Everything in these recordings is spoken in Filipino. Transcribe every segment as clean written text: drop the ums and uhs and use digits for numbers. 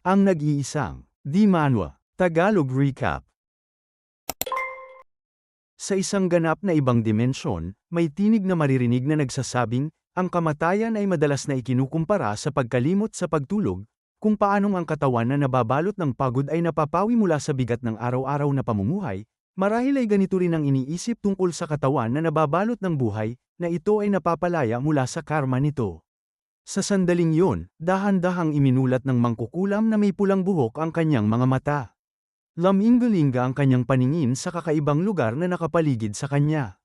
Ang nag-iisang Di Manwa, Tagalog Recap. Sa isang ganap na ibang dimensyon, may tinig na maririnig na nagsasabing, ang kamatayan ay madalas na ikinukumpara sa pagkalimot sa pagtulog, kung paanong ang katawan na nababalot ng pagod ay napapawi mula sa bigat ng araw-araw na pamumuhay, marahil ay ganito rin ang iniisip tungkol sa katawan na nababalot ng buhay, na ito ay napapalaya mula sa karma nito. Sa sandaling yun, dahan-dahang iminulat ng mangkukulam na may pulang buhok ang kanyang mga mata. Lamingga-lingga ang kanyang paningin sa kakaibang lugar na nakapaligid sa kanya.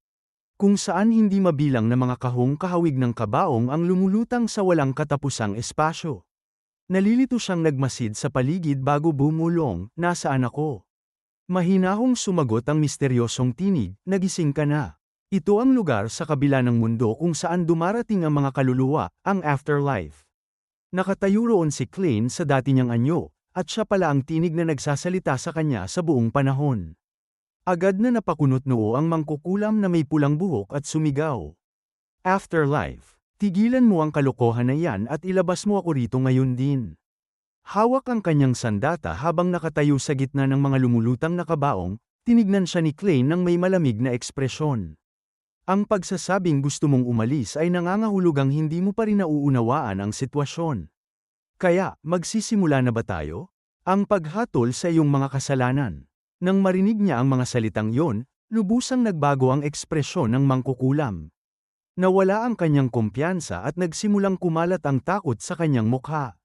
Kung saan hindi mabilang na mga kahong kahawig ng kabaong ang lumulutang sa walang katapusang espasyo. Nalilito siyang nagmasid sa paligid bago bumulong, "Nasaan ako?" Mahinahong sumagot ang misteryosong tinig, "Nagising ka na." Ito ang lugar sa kabila ng mundo kung saan dumarating ang mga kaluluwa, ang afterlife. Nakatayo roon si Klein sa dati niyang anyo, at siya pala ang tinig na nagsasalita sa kanya sa buong panahon. Agad na napakunot noo ang mangkukulam na may pulang buhok at sumigaw. "Afterlife, tigilan mo ang kalokohan na yan at ilabas mo ako rito ngayon din." Hawak ang kanyang sandata habang nakatayo sa gitna ng mga lumulutang na kabaong, tinignan siya ni Klein ng may malamig na ekspresyon. Ang pagsasabing gusto mong umalis ay nangangahulugang hindi mo pa rin nauunawaan ang sitwasyon. Kaya, magsisimula na ba tayo? Ang paghatol sa iyong mga kasalanan. Nang marinig niya ang mga salitang yon, lubusang nagbago ang ekspresyon ng mangkukulam. Nawala ang kanyang kumpiyansa at nagsimulang kumalat ang takot sa kanyang mukha.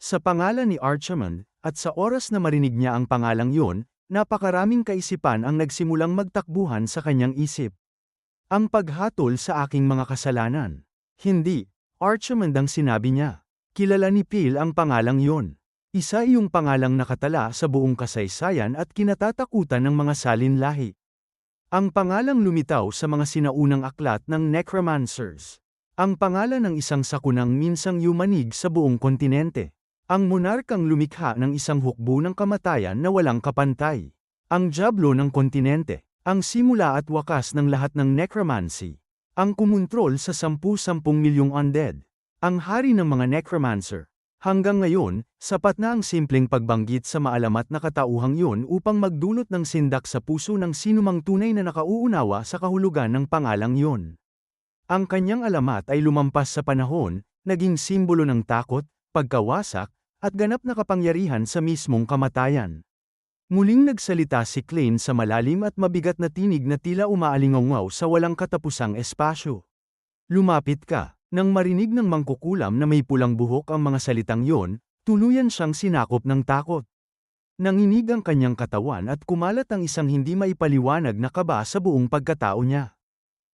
Sa pangalan ni Archimond, at sa oras na marinig niya ang pangalang yon, napakaraming kaisipan ang nagsimulang magtakbuhan sa kanyang isip. Ang paghatol sa aking mga kasalanan. Hindi, Archimond ang sinabi niya. Kilala ni Phil ang pangalang yon. Isa iyong pangalang nakatala sa buong kasaysayan at kinatatakutan ng mga salinlahi. Ang pangalang lumitaw sa mga sinaunang aklat ng necromancers. Ang pangalan ng isang sakunang minsang yumanig sa buong kontinente. Ang monarkang lumikha ng isang hukbo ng kamatayan na walang kapantay. Ang diablo ng kontinente. Ang simula at wakas ng lahat ng necromancy. Ang kumontrol sa 10 milyong undead. Ang hari ng mga necromancer. Hanggang ngayon, sapat na ang simpleng pagbanggit sa maalamat na katauhang yun upang magdulot ng sindak sa puso ng sinumang tunay na nakauunawa sa kahulugan ng pangalang yun. Ang kanyang alamat ay lumampas sa panahon, naging simbolo ng takot, pagkawasak, at ganap na kapangyarihan sa mismong kamatayan. Muling nagsalita si Klein sa malalim at mabigat na tinig na tila umaalingaw sa walang katapusang espasyo. "Lumapit ka." Nang marinig ng mangkukulam na may pulang buhok ang mga salitang yon, tuluyan siyang sinakop ng takot. Nanginig ang kanyang katawan at kumalat ang isang hindi maipaliwanag na kaba sa buong pagkatao niya.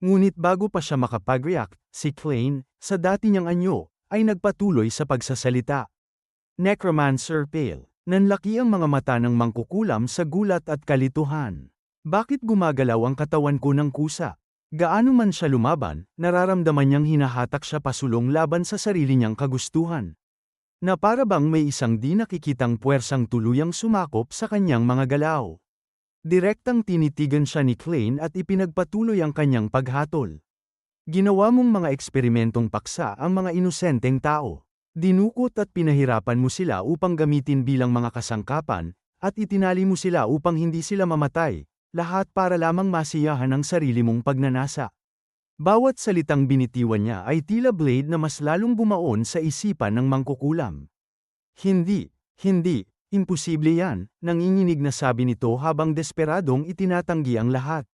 Ngunit bago pa siya makapag-react, si Klein, sa dati niyang anyo, ay nagpatuloy sa pagsasalita. "Necromancer Phil." Nanlaki ang mga mata ng mangkukulam sa gulat at kalituhan. "Bakit gumagalaw ang katawan ko ng kusa?" Gaano man siya lumaban, nararamdaman niyang hinahatak siya pasulong laban sa sarili niyang kagustuhan. Na para bang may isang di nakikitang puwersang tuluyang sumakop sa kanyang mga galaw. Direktang tinitigan siya ni Klein at ipinagpatuloy ang kanyang paghatol. "Ginawa mong mga eksperimentong paksa ang mga inosenteng tao. Dinukot at pinahirapan mo sila upang gamitin bilang mga kasangkapan, at itinali mo sila upang hindi sila mamatay. Lahat para lamang masiyahan ang sarili mong pagnanasa." Bawat salitang binitiwan niya ay tila blade na mas lalong bumaon sa isipan ng mangkukulam. "Hindi, hindi, imposible yan," nanginginig na sabi nito habang desperadong itinatanggi ang lahat.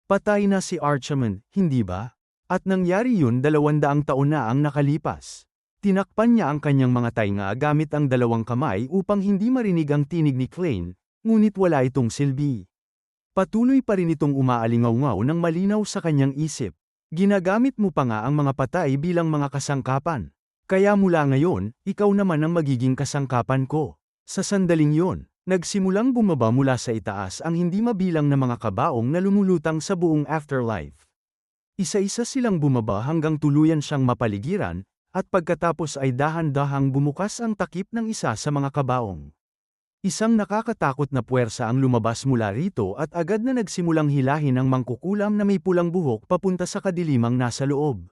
Patay na si Archimond, hindi ba? At nangyari yun 200 taon na ang nakalipas. Tinakpan niya ang kanyang mga tainga gamit ang dalawang kamay upang hindi marinig ang tinig ni Klein, ngunit wala itong silbi. Patuloy pa rin itong umaalingaw ng malinaw sa kanyang isip. "Ginagamit mo pa nga ang mga patay bilang mga kasangkapan. Kaya mula ngayon, ikaw naman ang magiging kasangkapan ko." Sa sandaling yon, nagsimulang bumaba mula sa itaas ang hindi mabilang na mga kabaong na lumulutang sa buong afterlife. Isa-isa silang bumaba hanggang tuluyan siyang mapaligiran, at pagkatapos ay dahan-dahang bumukas ang takip ng isa sa mga kabaong. Isang nakakatakot na puwersa ang lumabas mula rito at agad na nagsimulang hilahin ang mangkukulam na may pulang buhok papunta sa kadilimang nasa loob.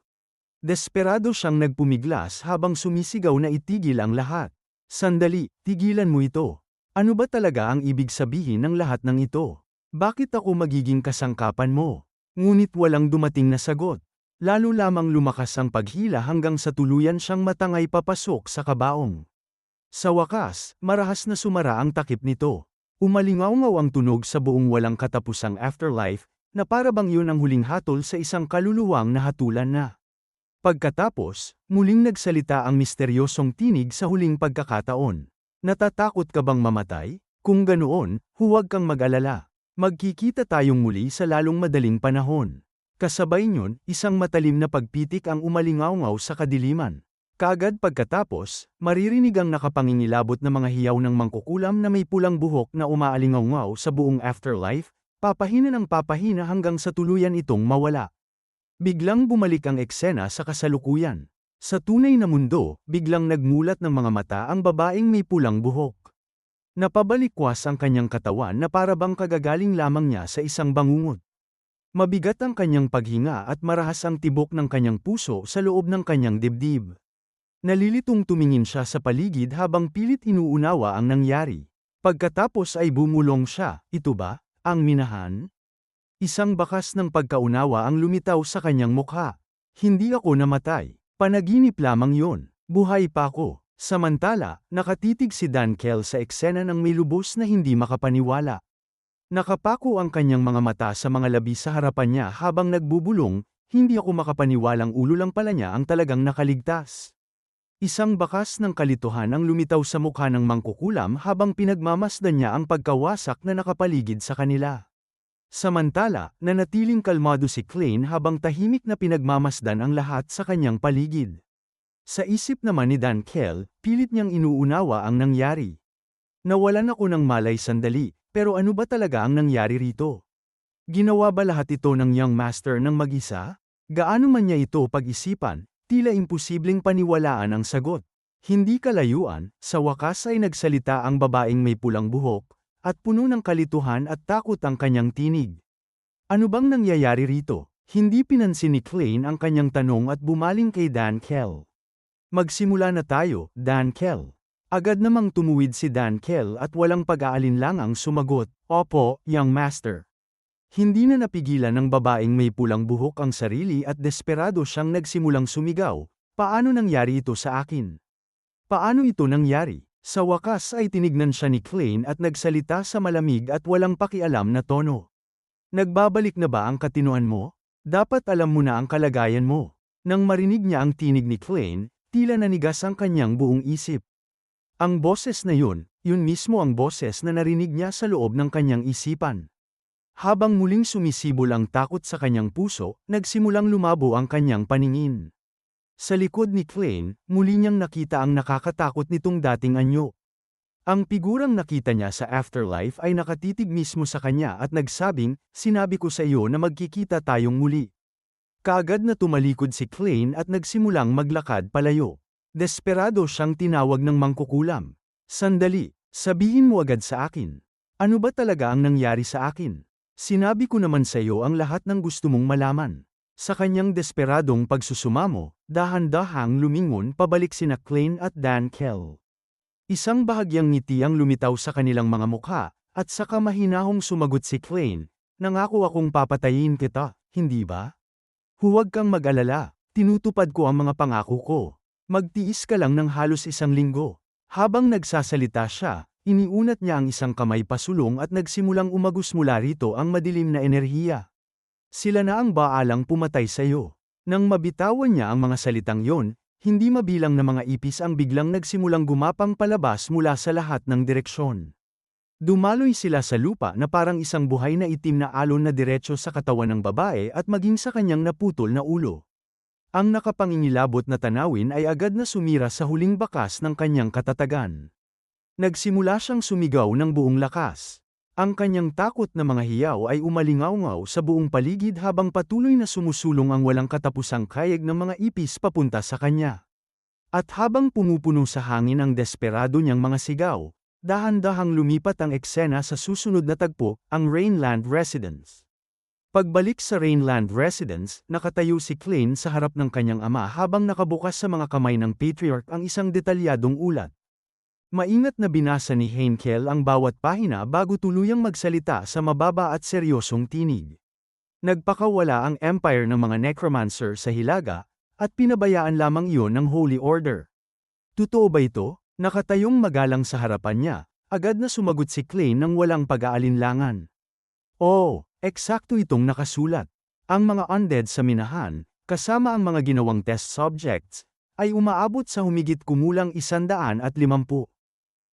Desperado siyang nagpumiglas habang sumisigaw na itigil ang lahat. Sandali, tigilan mo ito. Ano ba talaga ang ibig sabihin ng lahat ng ito? Bakit ako magiging kasangkapan mo? Ngunit walang dumating na sagot. Lalo lamang lumakas ang paghila hanggang sa tuluyan siyang matangay papasok sa kabaong. Sa wakas, marahas na sumara ang takip nito. Umalingaw-ngaw ang tunog sa buong walang katapusang afterlife, na para bang yun ang huling hatol sa isang kaluluwang na hatulan na. Pagkatapos, muling nagsalita ang misteryosong tinig sa huling pagkakataon. Natatakot ka bang mamatay? Kung ganoon, huwag kang mag-alala. Magkikita tayong muli sa lalong madaling panahon. Kasabay niyon, isang matalim na pagpitik ang umalingaw-ngaw sa kadiliman. Kaagad pagkatapos, maririnig ang nakapangingilabot na mga hiyaw ng mangkukulam na may pulang buhok na umaalingaw-ngaw sa buong afterlife, papahina ng papahina hanggang sa tuluyan itong mawala. Biglang bumalik ang eksena sa kasalukuyan. Sa tunay na mundo, biglang nagmulat ng mga mata ang babaeng may pulang buhok. Napabalikwas ang kanyang katawan na para bang kagagaling lamang niya sa isang bangungot. Mabigat ang kanyang paghinga at marahas ang tibok ng kanyang puso sa loob ng kanyang dibdib. Nalilitong tumingin siya sa paligid habang pilit inuunawa ang nangyari. Pagkatapos ay bumulong siya, ito ba, ang minahan? Isang bakas ng pagkaunawa ang lumitaw sa kanyang mukha. Hindi ako namatay. Panaginip lamang yon. Buhay pa ako. Samantala, nakatitig si Dunkel sa eksena ng may lubos na hindi makapaniwala. Nakapako ang kanyang mga mata sa mga labi sa harapan niya habang nagbubulong, hindi ako makapaniwalang ulo lang pala niya ang talagang nakaligtas. Isang bakas ng kalituhan ang lumitaw sa mukha ng mangkukulam habang pinagmamasdan niya ang pagkawasak na nakapaligid sa kanila. Samantala, nanatiling kalmado si Klein habang tahimik na pinagmamasdan ang lahat sa kanyang paligid. Sa isip naman ni Dunkel, pilit niyang inuunawa ang nangyari. Nawalan ako ng malay sandali. Pero ano ba talaga ang nangyari rito? Ginawa ba lahat ito ng young master ng mag-isa? Gaano man niya ito pag-isipan, tila imposibleng paniwalaan ang sagot. Hindi kalayuan, sa wakas ay nagsalita ang babaeng may pulang buhok, at puno ng kalituhan at takot ang kanyang tinig. Ano bang nangyayari rito? Hindi pinansin ni Klein ang kanyang tanong at bumaling kay Dunkel. Magsimula na tayo, Dunkel. Agad namang tumuwid si Dunkel at walang pag-aalinlangang sumagot, Opo, young master. Hindi na napigilan ng babaeng may pulang buhok ang sarili at desperado siyang nagsimulang sumigaw, paano nangyari ito sa akin? Paano ito nangyari? Sa wakas ay tinignan siya ni Klein at nagsalita sa malamig at walang pakialam na tono. Nagbabalik na ba ang katinoan mo? Dapat alam mo na ang kalagayan mo. Nang marinig niya ang tinig ni Klein, tila nanigas ang kanyang buong isip. Ang boses na yun mismo ang boses na narinig niya sa loob ng kanyang isipan. Habang muling sumisibol ang takot sa kanyang puso, nagsimulang lumabo ang kanyang paningin. Sa likod ni Klein, muli niyang nakita ang nakakatakot nitong dating anyo. Ang figurang nakita niya sa afterlife ay nakatitig mismo sa kanya at nagsabing, sinabi ko sa iyo na magkikita tayong muli. Kaagad na tumalikod si Klein at nagsimulang maglakad palayo. Desperado siyang tinawag ng mangkukulam. Sandali, sabihin mo agad sa akin. Ano ba talaga ang nangyari sa akin? Sinabi ko naman sa iyo ang lahat ng gusto mong malaman. Sa kanyang desperadong pagsusumamo, dahan-dahang lumingon pabalik sina Klein at Dunkel. Isang bahagyang ngiti ang lumitaw sa kanilang mga mukha, at saka mahinahong sumagot si Klein, nangako akong papatayin kita, hindi ba? Huwag kang mag-alala, tinutupad ko ang mga pangako ko. Magtiis ka lang ng halos 1 linggo. Habang nagsasalita siya, iniunat niya ang isang kamay pasulong at nagsimulang umagos mula rito ang madilim na enerhiya. Sila na ang baalang pumatay sa iyo. Nang mabitawan niya ang mga salitang yon, hindi mabilang na mga ipis ang biglang nagsimulang gumapang palabas mula sa lahat ng direksyon. Dumaloy sila sa lupa na parang isang buhay na itim na alon na diretso sa katawan ng babae at maging sa kanyang naputol na ulo. Ang nakapangingilabot na tanawin ay agad na sumira sa huling bakas ng kanyang katatagan. Nagsimula siyang sumigaw ng buong lakas. Ang kanyang takot na mga hiyaw ay umalingaw-ngaw sa buong paligid habang patuloy na sumusulong ang walang katapusang kayag ng mga ipis papunta sa kanya. At habang pumupuno sa hangin ang desperado niyang mga sigaw, dahan-dahang lumipat ang eksena sa susunod na tagpo, ang Rainland Residence. Pagbalik sa Rainland Residence, nakatayo si Klein sa harap ng kanyang ama habang nakabukas sa mga kamay ng patriarch ang isang detalyadong ulat. Maingat na binasa ni Heinkel ang bawat pahina bago tuluyang magsalita sa mababa at seryosong tinig. Nagpakawala ang empire ng mga necromancer sa Hilaga, at pinabayaan lamang iyon ng Holy Order. Totoo ba ito? Nakatayong magalang sa harapan niya, agad na sumagot si Klein ng walang pag-aalinlangan. Oo, eksakto itong nakasulat. Ang mga undead sa minahan, kasama ang mga ginawang test subjects, ay umaabot sa humigit kumulang 150.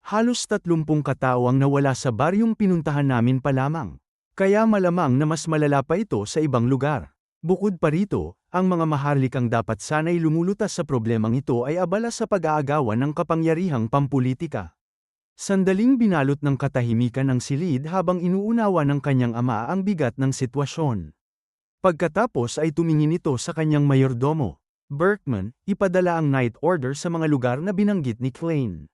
Halos 30 katao ang nawala sa baryong pinuntahan namin pa lamang. Kaya malamang na mas malala pa ito sa ibang lugar. Bukod pa rito, ang mga maharlikang dapat sana'y lumulutas sa problemang ito ay abala sa pag-aagawan ng kapangyarihang pampulitika. Sandaling binalot ng katahimikan ang silid habang inuunawa ng kanyang ama ang bigat ng sitwasyon. Pagkatapos ay tumingin ito sa kanyang mayordomo. Berkman, ipadala ang night order sa mga lugar na binanggit ni Klein.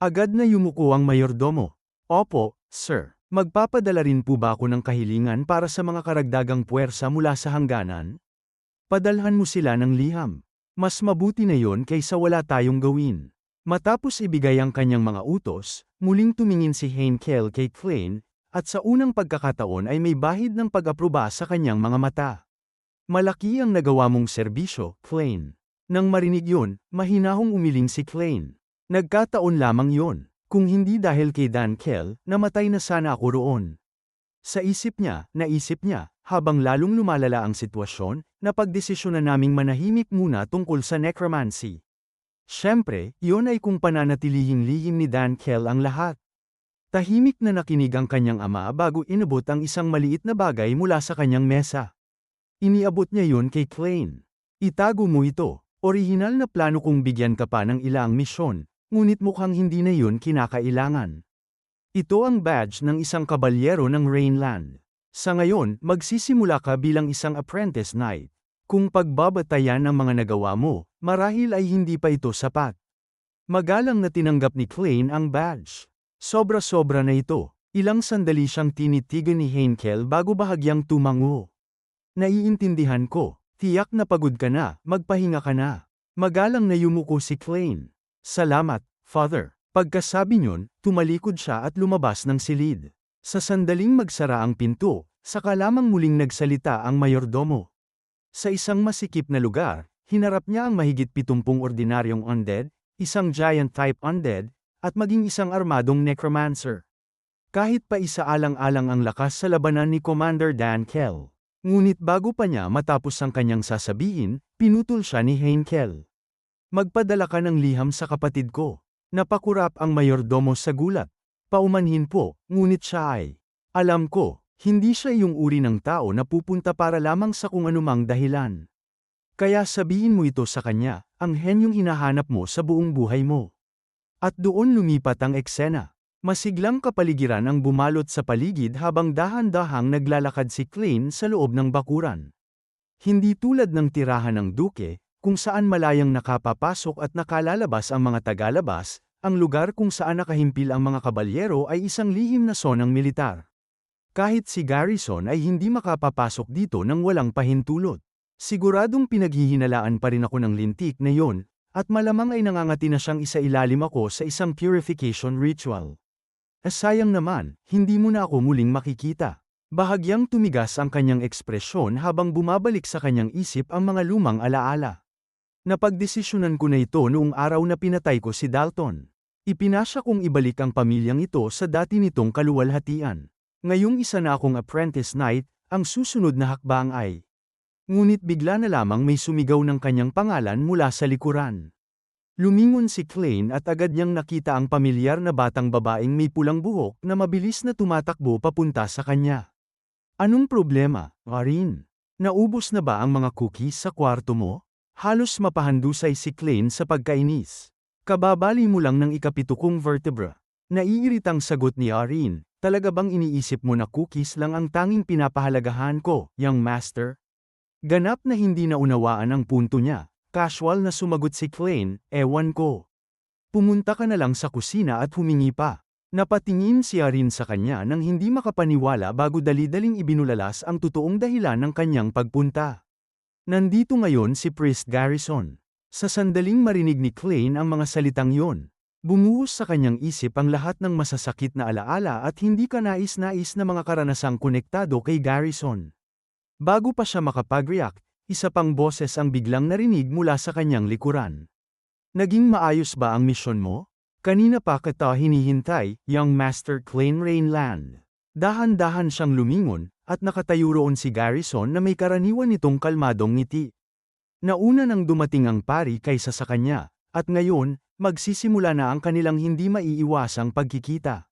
Agad na yumuko ang mayordomo. Opo, sir. Magpapadala rin po ba ako ng kahilingan para sa mga karagdagang puwersa mula sa hangganan? Padalhan mo sila ng liham. Mas mabuti na yon kaysa wala tayong gawin. Matapos ibigay ang kanyang mga utos, muling tumingin si Heinkel kay Klein, at sa unang pagkakataon ay may bahid ng pag-aproba sa kanyang mga mata. Malaki ang nagawa mong serbisyo, Klein. Nang marinig yun, mahinahong umiling si Klein. Nagkataon lamang yon. Kung hindi dahil kay Dankel, namatay na sana ako roon. Sa naisip niya, habang lalong lumalala ang sitwasyon, napagdesisyonan naming manahimik muna tungkol sa necromancy. Siyempre, iyon ay kung pananatilihing lihim ni Dankel ang lahat. Tahimik na nakinig ang kanyang ama bago inabot ang isang maliit na bagay mula sa kanyang mesa. Iniabot niya yun kay Klein. Itago mo ito. Orihinal na plano kong bigyan ka pa ng ilang misyon. Ngunit mukhang hindi na yun kinakailangan. Ito ang badge ng isang kabalyero ng Rainland. Sa ngayon, magsisimula ka bilang isang apprentice knight. Kung pagbabatayan ang mga nagawa mo, marahil ay hindi pa ito sapat. Magalang na tinanggap ni Klein ang badge. Sobra-sobra na ito. Ilang sandali siyang tinitigan ni Heinkel bago bahagyang tumango. Naiintindihan ko. Tiyak na pagod ka na, magpahinga ka na. Magalang na yumuko si Klein. Salamat, Father. Pagkasabi niyon, tumalikod siya at lumabas ng silid. Sa sandaling magsara ang pinto, saka lamang muling nagsalita ang mayordomo. Sa isang masikip na lugar, hinarap niya ang mahigit 70 ordinaryong undead, isang giant-type undead, at maging isang armadong necromancer. Kahit pa isaalang-alang ang lakas sa labanan ni Commander Dankel. Ngunit bago pa niya matapos ang kanyang sasabihin, pinutol siya ni Heinkel. Magpadala ka ng liham sa kapatid ko. Napakurap ang mayordomo sa gulat. Paumanhin po, ngunit siya ay. Alam ko, hindi siya yung uri ng tao na pupunta para lamang sa kung anumang dahilan. Kaya sabihin mo ito sa kanya, ang henyong hinahanap mo sa buong buhay mo. At doon lumipat ang eksena. Masiglang kapaligiran ang bumalot sa paligid habang dahan-dahang naglalakad si Klein sa loob ng bakuran. Hindi tulad ng tirahan ng duke, kung saan malayang nakapapasok at nakalalabas ang mga tagalabas, ang lugar kung saan nakahimpil ang mga kabalyero ay isang lihim na sonang militar. Kahit si Garrison ay hindi makapapasok dito nang walang pahintulot. Siguradong pinaghihinalaan pa rin ako ng lintik na yon, at malamang ay nangangati na siyang isailalim ako sa isang purification ritual. Sayang naman, hindi mo na ako muling makikita. Bahagyang tumigas ang kanyang ekspresyon habang bumabalik sa kanyang isip ang mga lumang alaala. Napagdesisyonan ko na ito noong araw na pinatay ko si Dalton. Ipinasya kong ibalik ang pamilyang ito sa dati nitong kaluwalhatian. Ngayong isa na akong apprentice knight, ang susunod na hakbang ay. Ngunit bigla na lamang may sumigaw ng kanyang pangalan mula sa likuran. Lumingon si Klein at agad niyang nakita ang pamilyar na batang babaeng may pulang buhok na mabilis na tumatakbo papunta sa kanya. Anong problema, Arin? Naubos na ba ang mga cookies sa kwarto mo? Halos mapahandusay si Klein sa pagkainis. Kababali mo lang ng ikapitukong vertebra. Naiiritang sagot ni Arin, talaga bang iniisip mo na cookies lang ang tanging pinapahalagahan ko, young master? Ganap na hindi naunawaan ang punto niya. Casual na sumagot si Klein, ewan ko. Pumunta ka na lang sa kusina at humingi pa. Napatingin si Arin sa kanya nang hindi makapaniwala bago dali-daling ibinulalas ang totoong dahilan ng kanyang pagpunta. Nandito ngayon si Priest Garrison. Sa sandaling marinig ni Klein ang mga salitang yon. Bumuhos sa kanyang isip ang lahat ng masasakit na alaala at hindi ka nais-nais na mga karanasang konektado kay Garrison. Bago pa siya makapag-react, isa pang boses ang biglang narinig mula sa kanyang likuran. Naging maayos ba ang misyon mo? Kanina pa kita hinihintay, young Master Klein Rainland. Dahan-dahan siyang lumingon, at nakatayo roon si Garrison na may karaniwan nitong kalmadong ngiti. Nauna nang dumating ang pari kaysa sa kanya, at ngayon, magsisimula na ang kanilang hindi maiiwasang pagkikita.